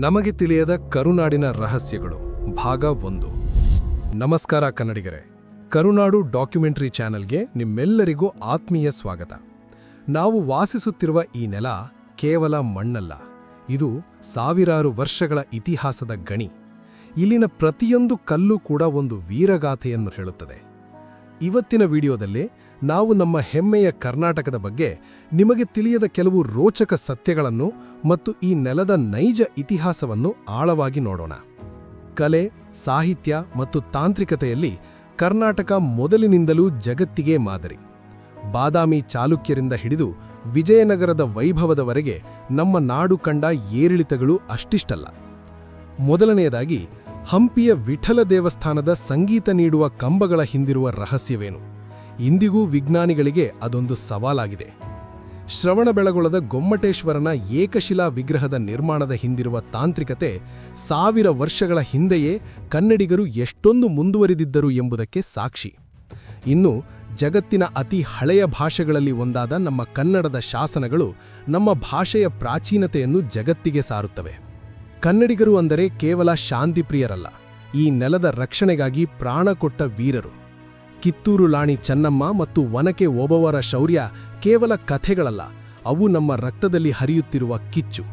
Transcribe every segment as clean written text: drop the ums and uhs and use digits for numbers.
ನಮಗೆ ತಿಳಿಯದ ಕರುನಾಡಿನ ರಹಸ್ಯಗಳು ಭಾಗ 1. ನಮಸ್ಕಾರ ಕನ್ನಡಿಗರೇ, ಕರುನಾಡು ಡಾಕ್ಯುಮೆಂಟರಿ ಚಾನೆಲ್ಗೆ ನಿಮ್ಮೆಲ್ಲರಿಗೂ ಆತ್ಮೀಯ ಸ್ವಾಗತ. ನಾವು ವಾಸಿಸುತ್ತಿರುವ ಈ ನೆಲ ಕೇವಲ ಮಣ್ಣಲ್ಲ, ಇದು ಸಾವಿರಾರು ವರ್ಷಗಳ ಇತಿಹಾಸದ ಗಣಿ. ಇಲ್ಲಿನ ಪ್ರತಿಯೊಂದು ಕಲ್ಲು ಕೂಡ ಒಂದು ವೀರಗಾಥೆಯನ್ನು ಹೇಳುತ್ತದೆ. ಇವತ್ತಿನ ವಿಡಿಯೋದಲ್ಲಿ ನಾವು ನಮ್ಮ ಹೆಮ್ಮೆಯ ಕರ್ನಾಟಕದ ಬಗ್ಗೆ ನಿಮಗೆ ತಿಳಿಯದ ಕೆಲವು ರೋಚಕ ಸತ್ಯಗಳನ್ನು ಮತ್ತು ಈ ನೆಲದ ನೈಜ ಇತಿಹಾಸವನ್ನು ಆಳವಾಗಿ ನೋಡೋಣ. ಕಲೆ, ಸಾಹಿತ್ಯ ಮತ್ತು ತಾಂತ್ರಿಕತೆಯಲ್ಲಿ ಕರ್ನಾಟಕ ಮೊದಲಿನಿಂದಲೂ ಜಗತ್ತಿಗೆ ಮಾದರಿ. ಬಾದಾಮಿ ಚಾಲುಕ್ಯರಿಂದ ಹಿಡಿದು ವಿಜಯನಗರದ ವೈಭವದವರೆಗೆ ನಮ್ಮ ನಾಡು ಕಂಡ ಏರಿಳಿತಗಳು ಅಷ್ಟಿಷ್ಟಲ್ಲ. ಮೊದಲನೆಯದಾಗಿ, ಹಂಪಿಯ ವಿಠಲ ದೇವಸ್ಥಾನದ ಸಂಗೀತ ನೀಡುವ ಕಂಬಗಳ ಹಿಂದಿರುವ ರಹಸ್ಯವೇನು? ಇಂದಿಗೂ ವಿಜ್ಞಾನಿಗಳಿಗೆ ಅದೊಂದು ಸವಾಲಾಗಿದೆ. ಶ್ರವಣಬೆಳಗೊಳದ ಗೊಮ್ಮಟೇಶ್ವರನ ಏಕಶಿಲಾ ವಿಗ್ರಹದ ನಿರ್ಮಾಣದ ಹಿಂದಿರುವ ತಾಂತ್ರಿಕತೆ 1000 ವರ್ಷಗಳ ಹಿಂದೆಯೇ ಕನ್ನಡಿಗರು ಎಷ್ಟೊಂದು ಮುಂದುವರಿದಿದ್ದರು ಎಂಬುದಕ್ಕೆ ಸಾಕ್ಷಿ. ಇನ್ನು ಜಗತ್ತಿನ ಅತಿ ಹಳೆಯ ಭಾಷೆಗಳಲ್ಲಿ ಒಂದಾದ ನಮ್ಮ ಕನ್ನಡದ ಶಾಸನಗಳು ನಮ್ಮ ಭಾಷೆಯ ಪ್ರಾಚೀನತೆಯನ್ನು ಜಗತ್ತಿಗೆ ಸಾರುತ್ತವೆ. ಕನ್ನಡಿಗರು ಅಂದರೆ ಕೇವಲ ಶಾಂತಿಪ್ರಿಯರಲ್ಲ, ಈ ನೆಲದ ರಕ್ಷಣೆಗಾಗಿ ಪ್ರಾಣ ಕೊಟ್ಟ ವೀರರು. ಕಿತ್ತೂರು ಲಾಣಿ ಚೆನ್ನಮ್ಮ ಮತ್ತು ಒನಕೆ ಓಬವ್ವರ ಶೌರ್ಯ ಕೇವಲ ಕಥೆಗಳಲ್ಲ, ಅವು ನಮ್ಮ ರಕ್ತದಲ್ಲಿ ಹರಿಯುತ್ತಿರುವ ಕಿಚ್ಚು.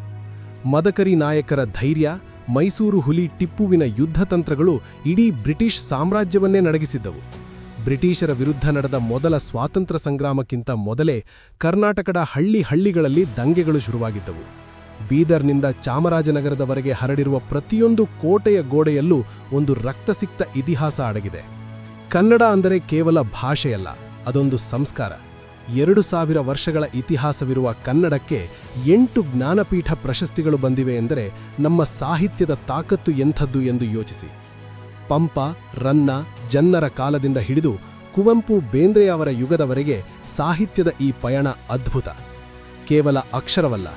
ಮದಕರಿ ನಾಯಕರ ಧೈರ್ಯ, ಮೈಸೂರು ಹುಲಿ ಟಿಪ್ಪುವಿನ ಯುದ್ಧತಂತ್ರಗಳು ಇಡೀ ಬ್ರಿಟಿಷ್ ಸಾಮ್ರಾಜ್ಯವನ್ನೇ ನಡಗಿಸಿದ್ದವು. ಬ್ರಿಟಿಷರ ವಿರುದ್ಧ ನಡೆದ ಮೊದಲ ಸ್ವಾತಂತ್ರ್ಯ ಸಂಗ್ರಾಮಕ್ಕಿಂತ ಮೊದಲೇ ಕರ್ನಾಟಕದ ಹಳ್ಳಿಗಳಲ್ಲಿ ದಂಗೆಗಳು ಶುರುವಾಗಿದ್ದವು. ಬೀದರ್ನಿಂದ ಚಾಮರಾಜನಗರದವರೆಗೆ ಹರಡಿರುವ ಪ್ರತಿಯೊಂದು ಕೋಟೆಯ ಗೋಡೆಯಲ್ಲೂ ಒಂದು ರಕ್ತಸಿಕ್ತ ಇತಿಹಾಸ ಅಡಗಿದೆ. ಕನ್ನಡ ಅಂದರೆ ಕೇವಲ ಭಾಷೆಯಲ್ಲ, ಅದೊಂದು ಸಂಸ್ಕಾರ. 2000 ವರ್ಷಗಳ ಇತಿಹಾಸವಿರುವ ಕನ್ನಡಕ್ಕೆ 8 ಜ್ಞಾನಪೀಠ ಪ್ರಶಸ್ತಿಗಳು ಬಂದಿವೆ ಎಂದರೆ ನಮ್ಮ ಸಾಹಿತ್ಯದ ತಾಕತ್ತು ಎಂಥದ್ದು ಎಂದು ಯೋಚಿಸಿ. ಪಂಪ, ರನ್ನ, ಜನ್ನರ ಕಾಲದಿಂದ ಹಿಡಿದು ಕುವೆಂಪು, ಬೇಂದ್ರೆಯವರ ಯುಗದವರೆಗೆ ಸಾಹಿತ್ಯದ ಈ ಪಯಣ ಅದ್ಭುತ. ಕೇವಲ ಅಕ್ಷರವಲ್ಲ,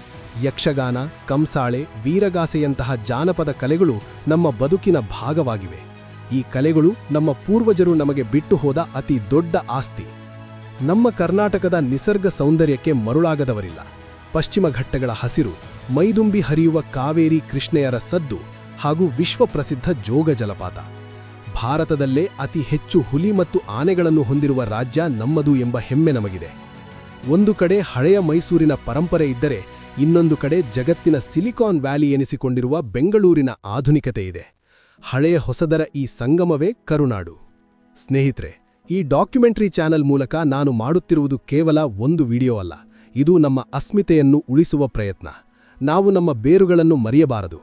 ಯಕ್ಷಗಾನ, ಕಂಸಾಳೆ, ವೀರಗಾಸೆಯಂತಹ ಜಾನಪದ ಕಲೆಗಳು ನಮ್ಮ ಬದುಕಿನ ಭಾಗವಾಗಿವೆ. ಈ ಕಲೆಗಳು ನಮ್ಮ ಪೂರ್ವಜರು ನಮಗೆ ಬಿಟ್ಟು ಹೋದ ಅತಿ ದೊಡ್ಡ ಆಸ್ತಿ. ನಮ್ಮ ಕರ್ನಾಟಕದ ನಿಸರ್ಗ ಸೌಂದರ್ಯಕ್ಕೆ ಮರುಳಾಗದವರಿಲ್ಲ. ಪಶ್ಚಿಮ ಘಟ್ಟಗಳ ಹಸಿರು, ಮೈದುಂಬಿ ಹರಿಯುವ ಕಾವೇರಿ ಕೃಷ್ಣೆಯರ ಸದ್ದು ಹಾಗೂ ವಿಶ್ವಪ್ರಸಿದ್ಧ ಜೋಗ ಜಲಪಾತ. ಭಾರತದಲ್ಲೇ ಅತಿ ಹೆಚ್ಚು ಹುಲಿ ಮತ್ತು ಆನೆಗಳನ್ನು ಹೊಂದಿರುವ ರಾಜ್ಯ ನಮ್ಮದು ಎಂಬ ಹೆಮ್ಮೆ ನಮಗಿದೆ. ಒಂದು ಕಡೆ ಹಳೆಯ ಮೈಸೂರಿನ ಪರಂಪರೆ ಇದ್ದರೆ, ಇನ್ನೊಂದು ಕಡೆ ಜಗತ್ತಿನ ಸಿಲಿಕಾನ್ ವ್ಯಾಲಿ ಎನಿಸಿಕೊಂಡಿರುವ ಬೆಂಗಳೂರಿನ ಆಧುನಿಕತೆ ಇದೆ. ಹಳೆಯ ಹೊಸದರ ಈ ಸಂಗಮವೇ ಕರುನಾಡು. ಸ್ನೇಹಿತರೆ, ಈ ಡಾಕ್ಯುಮೆಂಟರಿ ಚಾನೆಲ್ ಮೂಲಕ ನಾನು ಮಾಡುತ್ತಿರುವುದು ಕೇವಲ ಒಂದು ವಿಡಿಯೋ ಅಲ್ಲ, ಇದು ನಮ್ಮ ಅಸ್ಮಿತೆಯನ್ನು ಉಳಿಸುವ ಪ್ರಯತ್ನ. ನಾವು ನಮ್ಮ ಬೇರುಗಳನ್ನು ಮರೆಯಬಾರದು.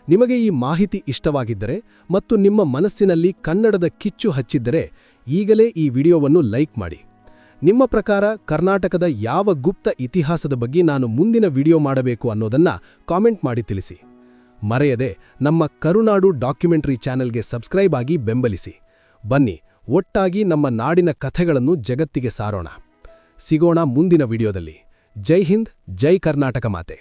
ನಿಮಗೆ ಈ ಮಾಹಿತಿ ಇಷ್ಟವಾಗಿದ್ದರೆ ಮತ್ತು ನಿಮ್ಮ ಮನಸ್ಸಿನಲ್ಲಿ ಕನ್ನಡದ ಕಿಚ್ಚು ಹಚ್ಚಿದ್ದರೆ ಈಗಲೇ ಈ ವಿಡಿಯೋವನ್ನು ಲೈಕ್ ಮಾಡಿ. ನಿಮ್ಮ ಪ್ರಕಾರ ಕರ್ನಾಟಕದ ಯಾವ ಗುಪ್ತ ಇತಿಹಾಸದ ಬಗ್ಗೆ ನಾನು ಮುಂದಿನ ವಿಡಿಯೋ ಮಾಡಬೇಕು ಅನ್ನೋದನ್ನ ಕಾಮೆಂಟ್ ಮಾಡಿ ತಿಳಿಸಿ. ಮರೆಯದೆ ನಮ್ಮ ಕರುನಾಡು ಡಾಕ್ಯುಮೆಂಟರಿ ಚಾನೆಲ್ಗೆ ಸಬ್ಸ್ಕ್ರೈಬ್ ಆಗಿ ಬೆಂಬಲಿಸಿ. ಬನ್ನಿ, ಒಟ್ಟಾಗಿ ನಮ್ಮ ನಾಡಿನ ಕಥೆಗಳನ್ನು ಜಗತ್ತಿಗೆ ಸಾರೋಣ. ಸಿಗೋಣ ಮುಂದಿನ ವಿಡಿಯೋದಲ್ಲಿ. ಜೈ ಹಿಂದ್, ಜೈ ಕರ್ನಾಟಕ ಮಾತೆ.